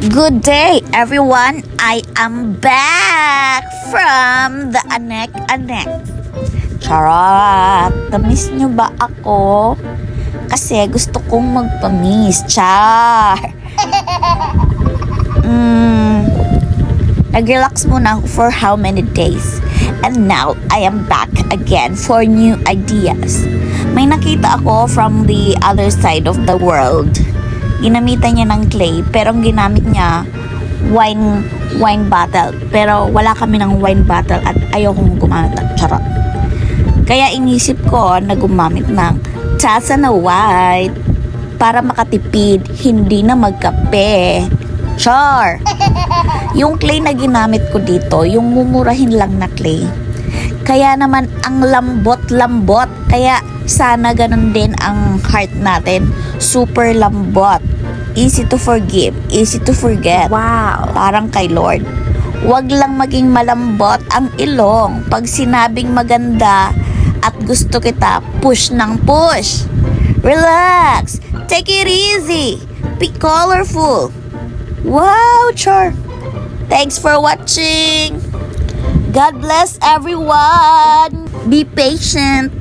Good day, everyone! I am back from the Anek-Anek. Charot! Na-miss nyo ba ako? Kasi gusto kong magpa-miss. Char! Nag-relax muna ako for how many days. And now, I am back again for new ideas. May nakita ako from the other side of the world. Ginamitan niya ng clay, pero ang ginamit niya, wine bottle. Pero wala kami ng wine bottle at ayokong gumamit ng charot. Kaya inisip ko na gumamit ng tasa na white para makatipid, hindi na magkape. Char! Yung clay na ginamit ko dito, yung mumurahin lang na clay. Kaya naman ang lambot-lambot. Kaya sana ganun din ang heart natin. Super lambot. Easy to forgive, easy to forget. Wow! Parang kay Lord. Huwag lang maging malambot ang ilong. Pag sinabing maganda at gusto kita, push ng push. Relax. Take it easy. Be colorful. Wow, Char. Thanks for watching. God bless everyone. Be patient.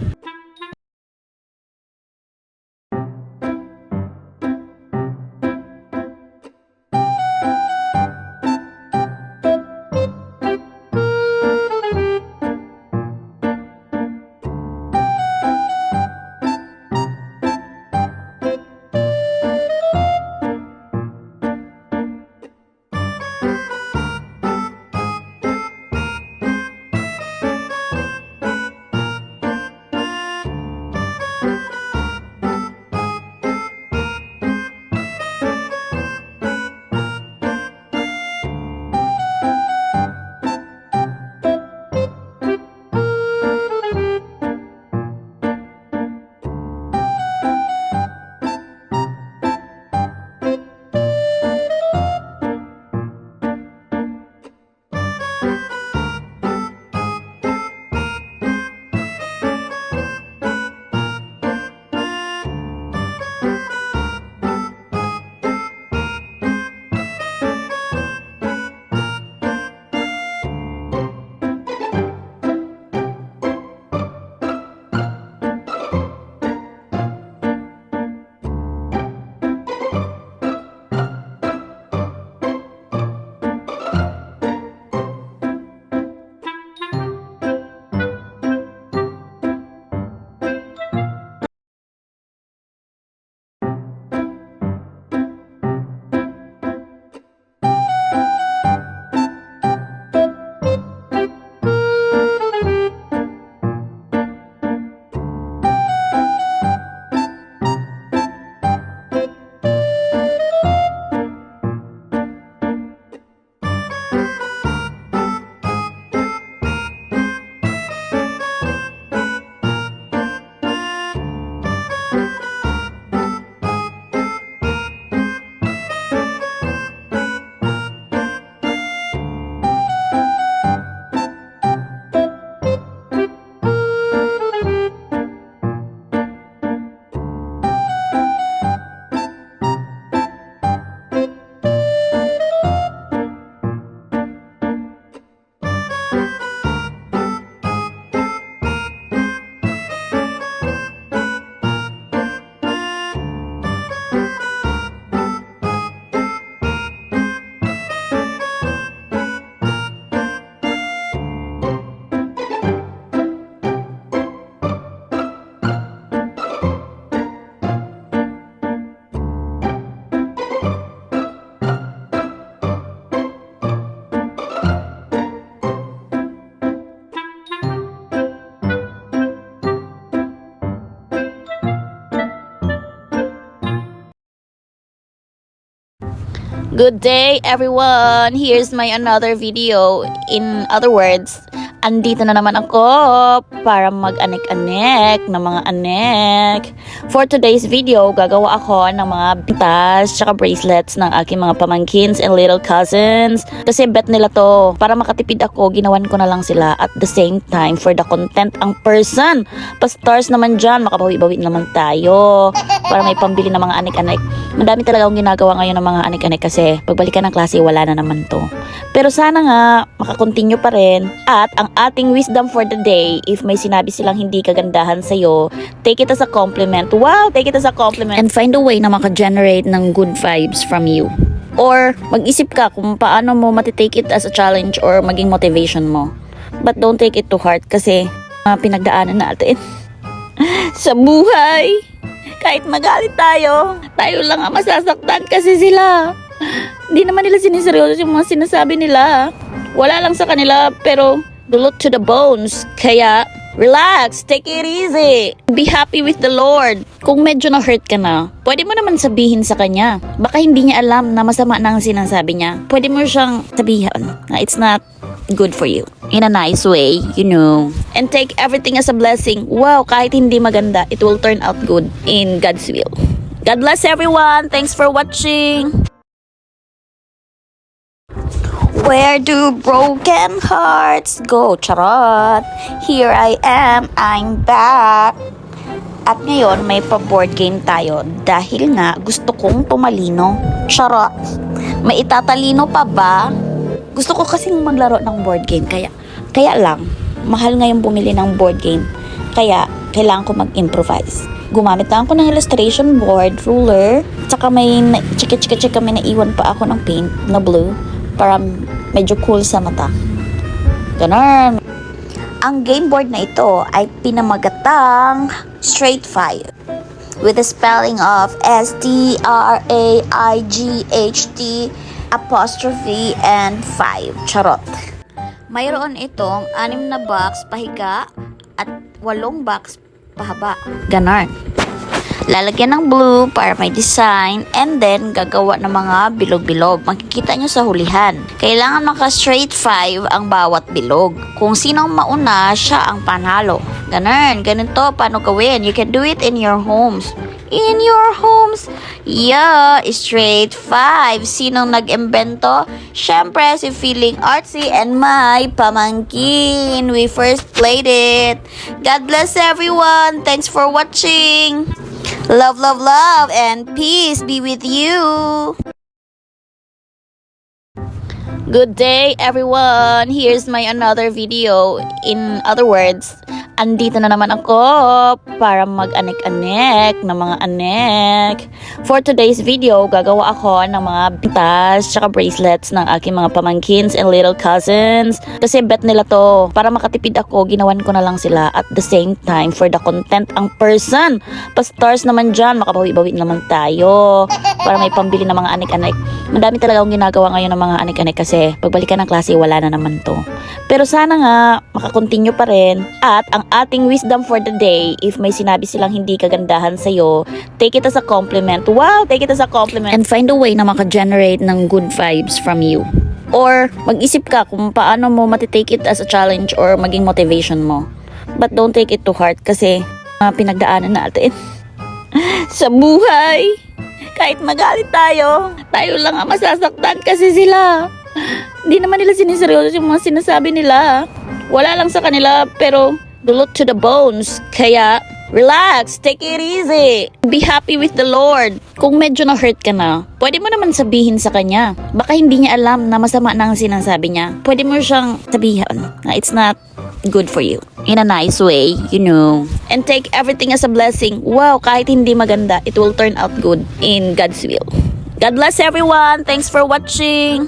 Good day, everyone. Here's my another video. In other words, Andito na naman ako para mag-anek-anek ng mga anek. For today's video, gagawa ako ng mga bintas tsaka bracelets ng aking mga pamangkins and little cousins. Kasi bet nila to. Para makatipid ako, ginawan ko na lang sila at the same time for the content ang person. Pa-stars naman dyan, makabawi-bawi naman tayo. Para may pambili ng mga anek-anek. Madami talaga akong ginagawa ngayon ng mga anek-anek kasi pagbalikan ng klase, wala na naman to. Pero sana nga, makakontinue pa rin. At ang ating wisdom for the day, if may sinabi silang hindi kagandahan sa'yo, take it as a compliment. Wow, take it as a compliment. And find a way na maka-generate ng good vibes from you. Or mag-isip ka kung paano mo matitake it as a challenge or maging motivation mo. But don't take it too hard kasi pinagdaanan natin sa buhay. Kahit magalit tayo lang ang masasaktan kasi sila. Hindi naman nila siniseryoso yung mga sinasabi nila. Wala lang sa kanila pero dulot to the bones. Kaya relax, take it easy. Be happy with the Lord. Kung medyo na-hurt ka na, pwede mo naman sabihin sa kanya. Baka hindi niya alam na masama na ang sinasabi niya. Pwede mo siyang sabihin na it's not good for you. In a nice way, you know. And take everything as a blessing. Wow, kahit hindi maganda, it will turn out good in God's will. God bless everyone. Thanks for watching. Where do broken hearts go? Charot! Here I am, I'm back. At ngayon, may pa-board game tayo dahil nga gusto kong tumalino. Charot! May itatalino pa ba? Gusto ko kasing maglaro ng board game, kaya lang, mahal ngayon bumili ng board game. Kaya, kailangan ko mag-improvise. Gumamit lang ako ng illustration board, ruler, tsaka may chika may naiwan pa ako ng paint na blue para medyo cool sa mata. Ganun. Ang game board na ito ay pinamagatang Straight 5 with the spelling of STRAIGHT apostrophe and 5. Charot. Mayroon itong 6 na box pahiga at 8 box pahaba. Ganon. Lalagyan ng blue para may design and then gagawa ng mga bilog-bilog. Makikita nyo sa hulihan. Kailangan maka-straight 5 ang bawat bilog. Kung sinong mauna, siya ang panalo. Ganon. Ganito paano gawin. You can do it in your homes. In your homes. Yeah, straight 5. Sinong nag-imbento? Syempre, si Feeling Artsy and my pamangkin. We first played it. God bless everyone. Thanks for watching. Love, love, love, and peace be with you. Good day, everyone. Here's my another video. In other words, andito na naman ako para mag-anek-anek ng mga anek. For today's video, gagawa ako ng mga bintas tsaka bracelets ng aking mga pamangkins and little cousins. Kasi bet nila to. Para makatipid ako, ginawan ko na lang sila at the same time for the content ang person. Pa-stars naman dyan, makabawi-bawi naman tayo. Para may pambili ng mga anek-anek. Madami talaga akong ginagawa ngayon ng mga anek-anek kasi pagbalikan ng klase, wala na naman to. Pero sana nga, makakontinue pa rin. At ang ating wisdom for the day, if may sinabi silang hindi kagandahan sa'yo, take it as a compliment. Wow, take it as a compliment. And find a way na maka-generate ng good vibes from you. Or mag-isip ka kung paano mo matitake it as a challenge or maging motivation mo. But don't take it too hard kasi pinagdaanan natin sa buhay. Kahit magalit tayo lang ang masasaktan kasi sila. Hindi naman nila siniseryoso yung mga sinasabi nila. Wala lang sa kanila pero dulot to the bones. Kaya relax, take it easy. Be happy with the Lord. Kung medyo na-hurt ka na, pwede mo naman sabihin sa kanya. Baka hindi niya alam na masama na ang sinasabi niya. Pwede mo siyang sabihin na it's not good for you. In a nice way, you know. And take everything as a blessing. Wow, kahit hindi maganda, it will turn out good in God's will. God bless everyone. Thanks for watching.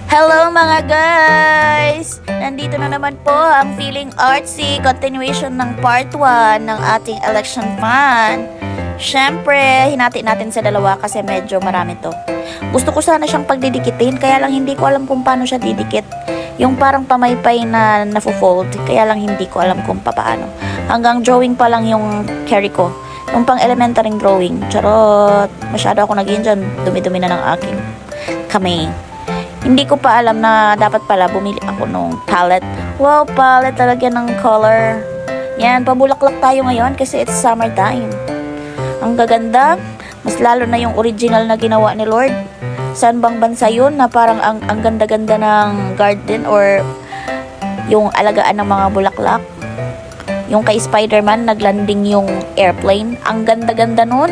Hello mga guys! Nandito na naman po ang Feeling Artsy, continuation ng part 1 ng ating election fund. Syempre, hinati natin sa dalawa kasi medyo marami to. Gusto ko sana siyang pagdidikitin, kaya lang hindi ko alam kung paano siya didikit. Yung parang pamaypay na nafo-fold, kaya lang hindi ko alam kung paano. Hanggang drawing pa lang yung carry ko. Yung pang elementary drawing. Charot! Masyado ako naging dyan, dumi-dumi na ng aking kamay. Hindi ko pa alam na dapat pala bumili ako nung palette. Wow, palette talaga ng color. Yan, pabulaklak tayo ngayon kasi it's summertime. Ang gaganda. Mas lalo na yung original na ginawa ni Lord. Saan bang bansa yun na parang ang ganda-ganda ng garden or yung alagaan ng mga bulaklak. Yung kay Spider-Man, naglanding yung airplane. Ang ganda-ganda nun.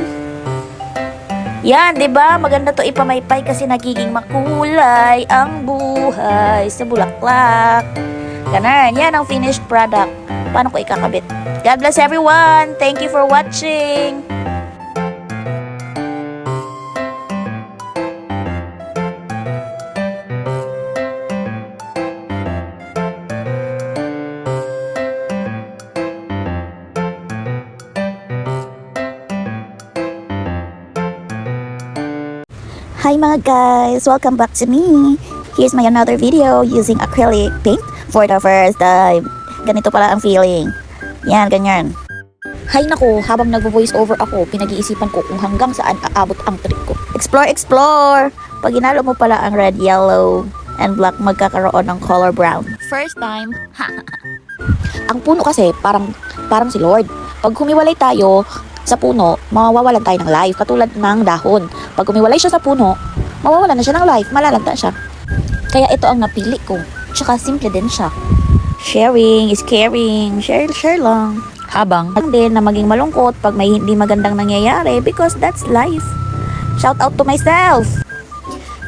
Yan, 'di ba? Maganda to ipamaypay kasi nagiging makulay ang buhay sa bulaklak. Ganun, yan ang finished product. Paano ko ikakabit? God bless everyone. Thank you for watching. Hi mga guys! Welcome back to me! Here's my another video using acrylic paint for the first time. Ganito pala ang feeling. Yan, ganyan. Hay nako, habang nagvo-voice over ako, pinag-iisipan ko kung hanggang saan aabot ang trip ko. Explore, explore! Pag ginalo mo pala ang red, yellow, and black, magkakaroon ng color brown. First time, ang puno kasi, parang si Lord. Pag humiwalay tayo sa puno, mawawalan tayo ng life, katulad ng dahon. Pag umiwalay siya sa puno, mawawalan na siya ng life, malalanta siya. Kaya ito ang napili ko. Tsaka simple din siya. Sharing is caring. Share lang. Habang din na maging malungkot pag may hindi magandang nangyayari because that's life. Shout out to myself.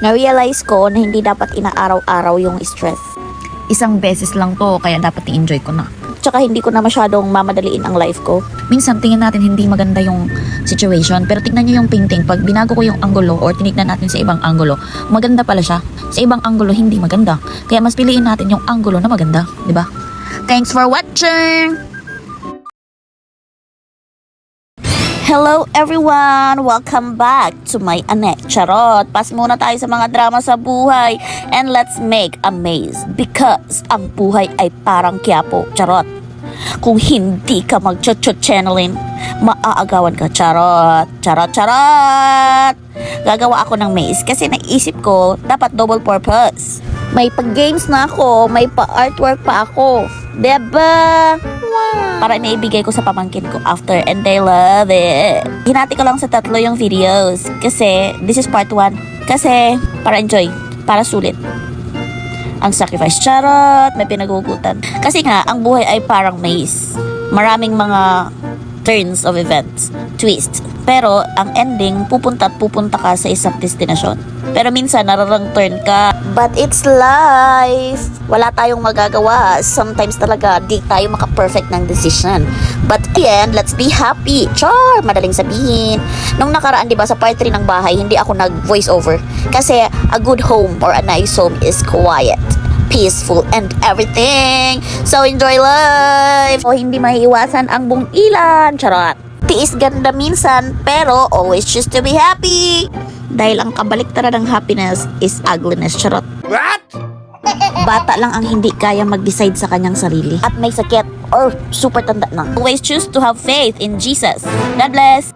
Na-realize ko na hindi dapat inaaraw-araw yung stress. Isang beses lang to, kaya dapat i-enjoy ko na. Tsaka hindi ko na masyadong mamadaliin ang life ko. Minsan tingin natin hindi maganda yung situation, pero tignan nyo yung painting. Pag binago ko yung angulo or tinignan natin sa ibang angulo, maganda pala siya. Sa ibang angulo hindi maganda. Kaya mas piliin natin yung angulo na maganda, di ba? Thanks for watching! Hello everyone! Welcome back to my Anek Charot. Pas muna tayo sa mga drama sa buhay and let's make a maze because ang buhay ay parang Quiapo. Charot. Kung hindi ka mag-chot-chot-channeling, maaagawan ka. Charot. Charot, charot! Gagawa ako ng maze kasi naisip ko dapat double purpose. May pag-games na ako, may pa-artwork pa ako. Diba? Wow. Para naibigay ko sa pamangkin ko after and they love it. Hinati ko lang sa 3 yung videos kasi this is part 1. Kasi para enjoy, para sulit. Ang sacrifice, charot, may pinagugutan. Kasi nga, ang buhay ay parang maze. Maraming mga turns of events, twist. Pero ang ending, pupunta ka sa isang destinasyon. Pero minsan, nararang turn ka. But it's life. Wala tayong magagawa. Sometimes talaga, di tayo maka-perfect ng decision. But again, let's be happy. Char! Madaling sabihin. Nung nakaraan, di ba, sa part 3 ng bahay, hindi ako nag-voice over. Kasi a good home or a nice home is quiet, peaceful, and everything. So, enjoy life! O, hindi maiiwasan ang buong ilan. Charot! Tiis ganda minsan, pero always choose to be happy. Dahil ang kabaliktaran ng happiness is ugliness. Charot. What? Bata lang ang hindi kaya mag-decide sa kanyang sarili. At may sakit or super tanda na. Always choose to have faith in Jesus. God bless!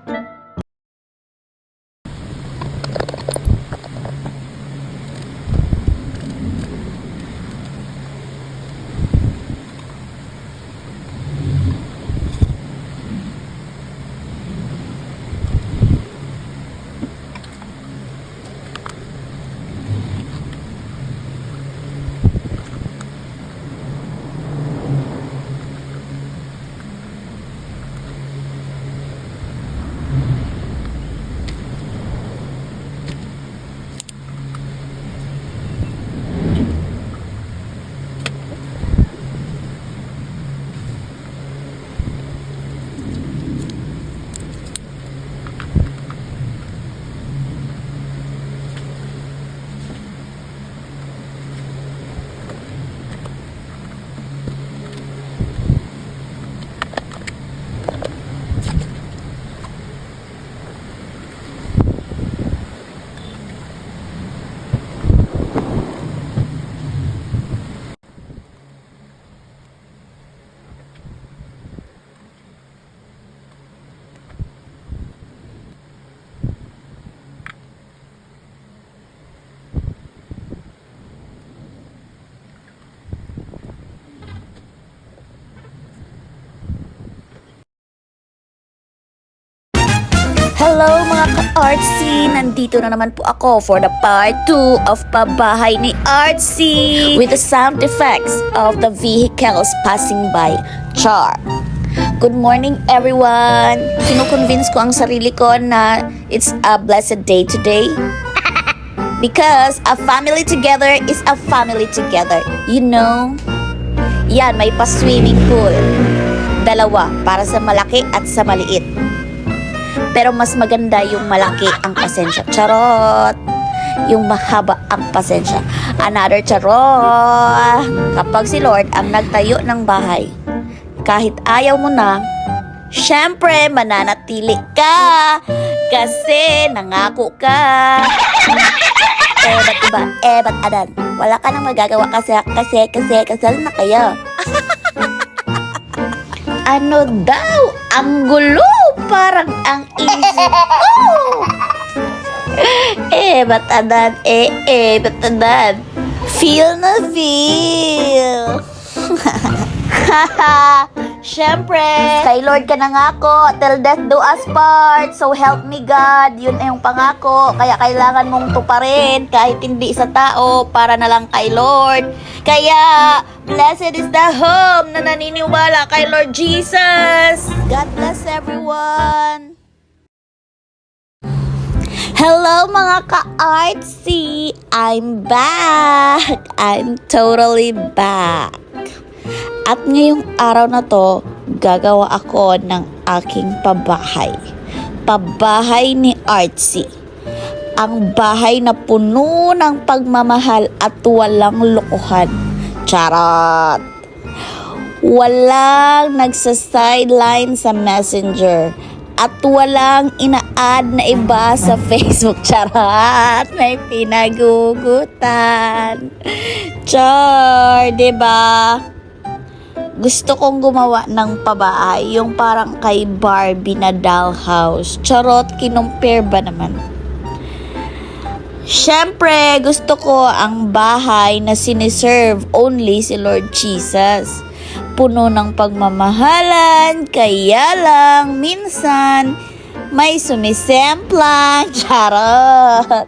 Hello mga ka-artsy! Nandito na naman po ako for the part 2 of Pabahay ni Artsy with the sound effects of the vehicles passing by. Char! Good morning everyone! Kinukonvince ko ang sarili ko na it's a blessed day today. Because a family together is a family together. You know? Yan, may pa-swimming pool. Dalawa, para sa malaki at sa maliit. Pero mas maganda yung malaki ang pasensya. Charot! Yung mahaba ang pasensya. Another charot! Kapag si Lord ang nagtayo ng bahay, kahit ayaw mo na, syempre mananatili ka. Kasi nangako ka. Ba't iba? Ba't adan? Wala ka nang magagawa kasi kasal na kayo. Ano daw? Ang gulo! Parang ang isip ko! Ba't adan? Ba't adan? Feel na feel! Siyempre, kay Lord ka nangako, till death do us part. So help me God, yun ay yung pangako. Kaya kailangan mong tuparin kahit hindi sa tao, para na lang kay Lord. Kaya, blessed is the home na naniniwala kay Lord Jesus. God bless everyone. Hello mga ka-artsy! I'm back! I'm totally back! At ngayong araw na to, gagawa ako ng aking pabahay. Pabahay ni Artsy. Ang bahay na puno ng pagmamahal at walang lokohan. Charot! Walang nagsa-sideline sa messenger. At walang ina-add na iba sa Facebook. Charot! May pinagugutan. Char! Diba? Gusto kong gumawa ng pabahay, yung parang kay Barbie na dollhouse. Charot, kinumpare ba naman? Siyempre, gusto ko ang bahay na siniserve only si Lord Jesus. Puno ng pagmamahalan, kaya lang minsan may sumisemplang. Charot!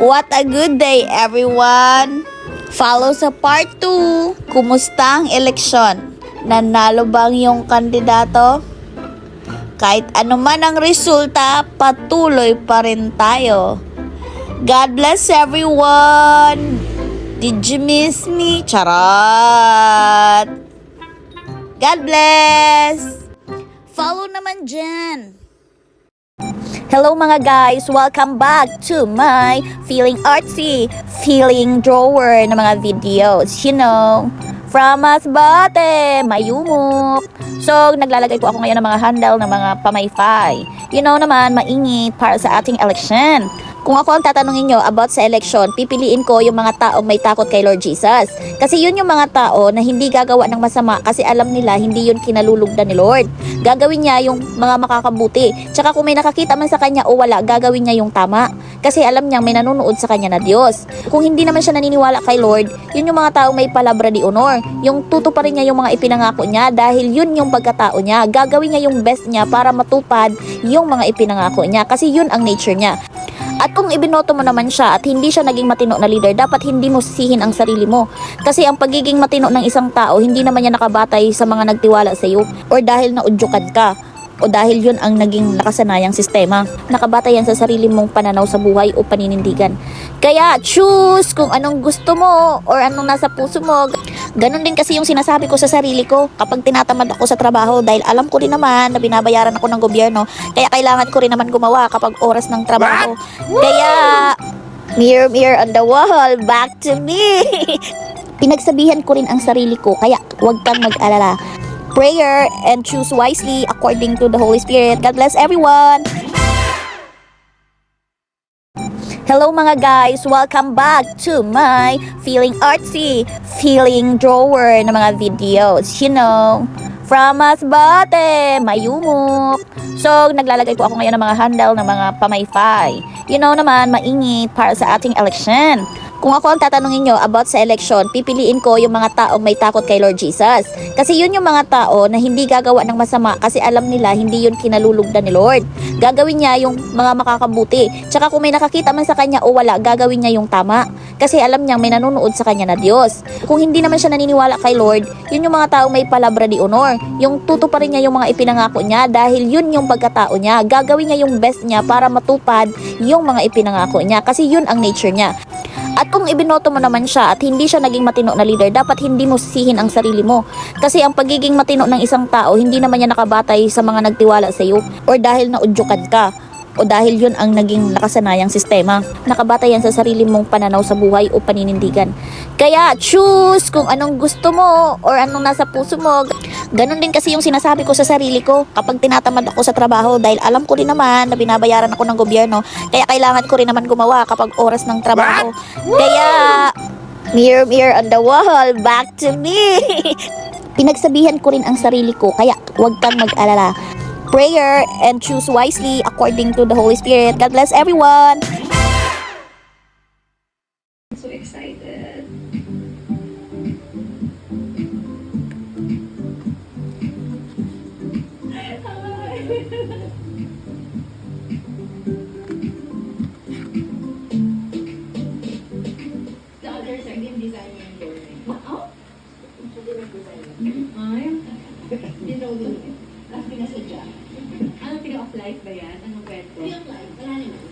What a good day, everyone! Follow sa part 2. Kumusta ang eleksyon? Nanalo bang yung kandidato? Kahit ano man ang resulta, patuloy pa rin tayo. God bless everyone! Did you miss me? Charot! God bless! Follow naman dyan! Hello mga guys! Welcome back to my Feeling Artsy, Feeling Drawer na mga videos. You know, from Masbate, Mayumuk. So, naglalagay po ako ngayon ng mga handle ng mga pamayfay. You know naman, mainit para sa ating election. Kung ako ang tatanungin nyo about sa election, pipiliin ko yung mga taong may takot kay Lord Jesus. Kasi yun yung mga tao na hindi gagawa ng masama kasi alam nila hindi yun kinalulugdan ni Lord. Gagawin niya yung mga makakabuti. Tsaka kung may nakakita man sa kanya o wala, gagawin niya yung tama. Kasi alam niya may nanonood sa kanya na Diyos. Kung hindi naman siya naniniwala kay Lord, yun yung mga taong may palabra di honor. Yung tutuparin niya yung mga ipinangako niya dahil yun yung pagkatao niya. Gagawin niya yung best niya para matupad yung mga ipinangako niya. Kasi yun ang nature niya. At kung ibinoto mo naman siya at hindi siya naging matino na leader, dapat hindi mo sisihin ang sarili mo. Kasi ang pagiging matino ng isang tao, hindi naman niya nakabatay sa mga nagtiwala sa iyo or dahil naudyukan ka o dahil yun ang naging nakasanayang sistema. Nakabatay yan sa sarili mong pananaw sa buhay o paninindigan. Kaya choose kung anong gusto mo or anong nasa puso mo. Ganon din kasi yung sinasabi ko sa sarili ko kapag tinatamad ako sa trabaho dahil alam ko rin naman na binabayaran ako ng gobyerno. Kaya kailangan ko rin naman gumawa kapag oras ng trabaho. Kaya, mirror, mirror on the wall, back to me. Pinagsabihan ko rin ang sarili ko, kaya huwag kang mag-alala. Prayer and choose wisely according to the Holy Spirit. God bless everyone! Hello mga guys! Welcome back to my Feeling Artsy, Feeling Drawer na mga videos. You know, from Masbate, Mayumuk. So, naglalagay po ako ngayon ng mga handle ng mga pamayfay. You know naman, mainit para sa ating election. Kung ako ang tatanungin nyo about sa election, pipiliin ko yung mga taong may takot kay Lord Jesus. Kasi yun yung mga tao na hindi gagawa ng masama kasi alam nila hindi yun kinalulugdan ni Lord. Gagawin niya yung mga makakabuti. Tsaka kung may nakakita man sa kanya o wala, gagawin niya yung tama. Kasi alam niyang may nanonood sa kanya na Diyos. Kung hindi naman siya naniniwala kay Lord, yun yung mga taong may palabra di honor. Yung tutuparin niya yung mga ipinangako niya dahil yun yung pagkatao niya. Gagawin niya yung best niya para matupad yung mga ipinangako niya kasi yun ang nature niya. At kung ibinoto mo naman siya at hindi siya naging matino na leader, dapat hindi mo sisihin ang sarili mo. Kasi ang pagiging matino ng isang tao, hindi naman yan nakabatay sa mga nagtiwala sa iyo or dahil naudyukan ka o dahil yun ang naging nakasanayang sistema. Nakabatay yan sa sarili mong pananaw sa buhay o paninindigan. Kaya choose kung anong gusto mo or anong nasa puso mo. Ganon din kasi yung sinasabi ko sa sarili ko kapag tinatamad ako sa trabaho dahil alam ko rin naman na binabayaran ako ng gobyerno. Kaya kailangan ko rin naman gumawa kapag oras ng trabaho. Kaya, mirror, mirror on the wall, back to me. Pinagsabihan ko rin ang sarili ko, kaya huwag kang mag-alala. Prayer and choose wisely according to the Holy Spirit. God bless everyone! So excited. The others are game designer and learning. Oh? Siya din nag-design. Ay, dinolo. Tapos pinasadya. Ano, Tree of Life ba yan? Anong kwento? Tree of Life. Wala naman.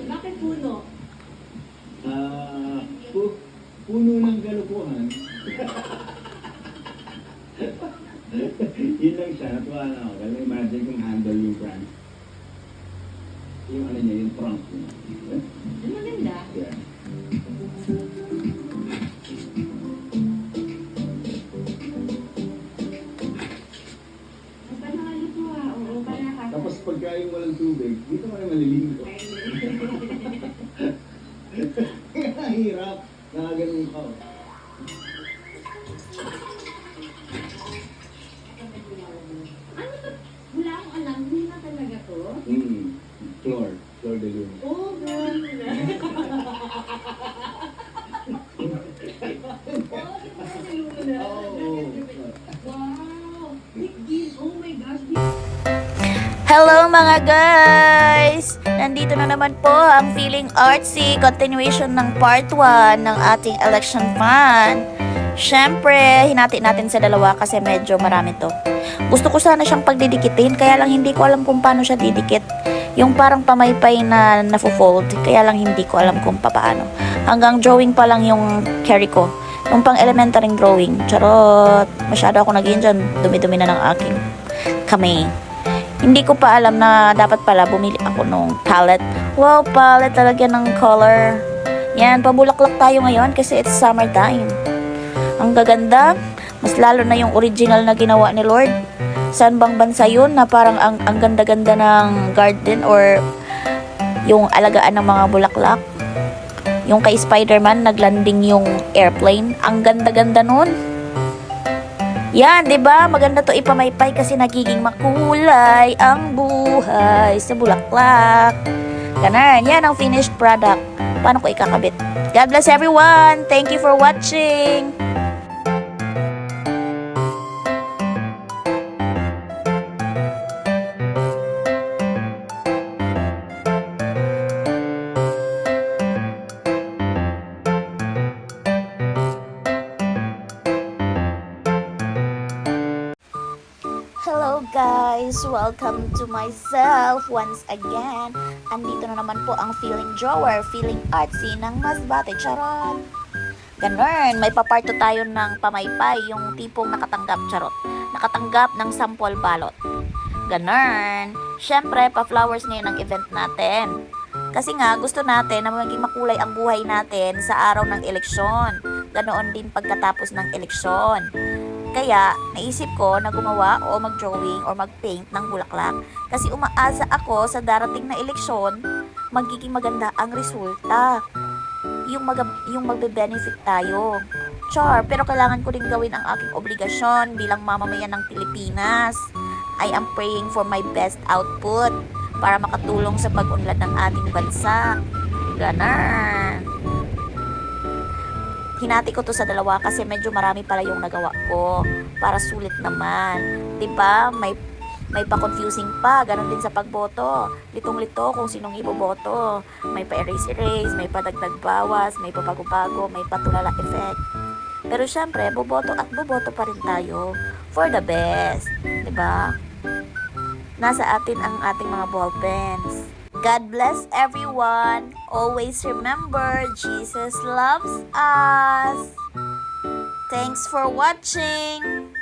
Bakit puno? Puno ng galupuhan. Yun lang siya, natuwa na ako. Kasi imagine kung handle yung brand. Yung ano niya, yung trunk niya. Ano maganda? Yeah. Basta nakaluto Oo, para nakaka... Tapos pagkain walang tubig, dito ka na maliligo. Hirap. Nakaganon ka. Ano to? Wala akong alam. Hindi na talaga to. Floor de luna. Oh, girl. Oh, di ba sa luna? Wow. Big deal. Oh my gosh. Hello mga guys! Nandito na naman po ang Feeling Artsy, continuation ng part 1 ng ating election fund. Siyempre, hinati natin sa dalawa kasi medyo marami to. Gusto ko sana siyang pagdidikitin, kaya lang hindi ko alam kung paano siya didikit. Yung parang pamaypay na nafo-fold, kaya lang hindi ko alam kung paano. Hanggang drawing pa lang yung carry ko. Yung pang elementary drawing. Charot! Masyado ako naging dyan. Dumi-dumi na ng aking kamay. Hindi ko pa alam na dapat pala bumili ako nung palette. Wow, palette talaga ng color. Yan, pabulaklak tayo ngayon kasi it's summertime. Ang gaganda. Mas lalo na yung original na ginawa ni Lord. Saan bang bansa yun na parang ang ganda-ganda ng garden or yung alagaan ng mga bulaklak. Yung kay Spider-Man, naglanding yung airplane. Ang ganda-ganda nun. Yan, 'di ba? Maganda 'to ipamaypay kasi nagiging makulay ang buhay sa bulaklak. Ganun, yan ang finished product. Paano ko ikakabit? God bless everyone. Thank you for watching. Hello guys! Welcome to myself once again. Andito na naman po ang Feeling Drawer, Feeling Artsy ng Masbate. Charot! Ganun, may paparto tayo ng pamaypay, yung tipong nakatanggap, charot. Nakatanggap ng sample balot. Ganun. Siyempre, pa-flowers ngayon ang event natin. Kasi nga, gusto natin na maging makulay ang buhay natin sa araw ng eleksyon. Ganoon din pagkatapos ng eleksyon. Kaya, naisip ko na gumawa o mag-drawing or mag-paint ng bulaklak. Kasi umaasa ako sa darating na eleksyon, magiging maganda ang resulta. Yung magbe-benefit tayo. Char, pero kailangan ko din gawin ang aking obligasyon bilang mamamayan ng Pilipinas. I am praying for my best output para makatulong sa pag-unlad ng ating bansa. Ganon. Hinati ko to sa dalawa kasi medyo marami pala yung nagawa ko para sulit naman. 'Di ba? May pa-confusing pa, ganun din sa pagboto. Litong-lito kung sinong iboboto. May pa-erase-erase, may pa-dagdag bawas, may pa-bago-bago, may pa-tulala effect. Pero syempre, boboto at boboto pa rin tayo for the best. 'Di ba? Nasa atin ang ating mga ballpens. God bless everyone. Always remember, Jesus loves us. Thanks for watching.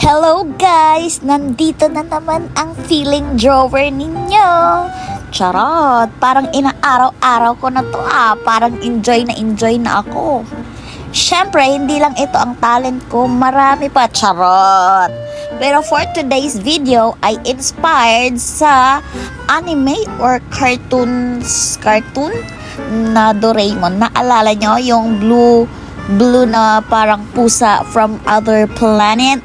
Hello guys! Nandito na naman ang feeling drawer ninyo. Charot! Parang inaaraw-araw ko na to Parang enjoy na ako. Syempre, hindi lang ito ang talent ko. Marami pa. Charot! Pero for today's video, ay inspired sa anime or cartoon na Doraemon. Naalala nyo yung blue na parang pusa from other planet?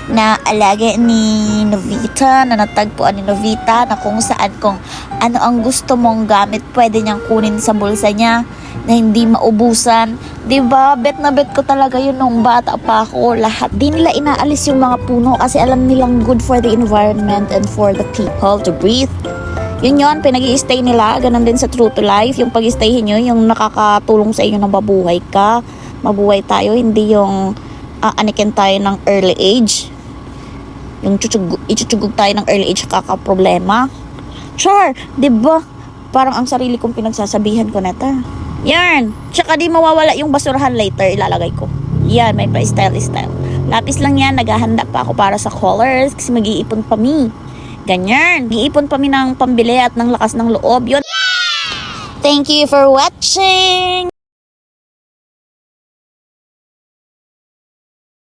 Na alaga ni Novita, na natagpuan ni Novita, na kung saan kung ano ang gusto mong gamit pwede niyang kunin sa bulsa niya na hindi maubusan. 'Di ba? Bet na bet ko talaga yun nung bata pa ako. Lahat din nila inaalis yung mga puno kasi alam nilang good for the environment and for the people to breathe. Yun, pinag-i-stay nila. Ganun din sa True to Life. Yung pag-stayhin nyo, yung nakakatulong sa inyo na mabuhay ka. Mabuhay tayo, hindi yung anikin tayo ng early age. Yung ichuchugog tayo ng early age kaka-problema. Sure, 'di ba? Parang ang sarili kong pinagsasabihan ko neta. Yan. Tsaka di mawawala yung basurahan later, ilalagay ko. Yan, may pa-style. Lapis lang yan, naghahanda pa ako para sa colors kasi mag-iipon pa mi. Ganyan. Mag-iipon pa mi ng pambili at ng lakas ng loob. Yun. Thank you for watching.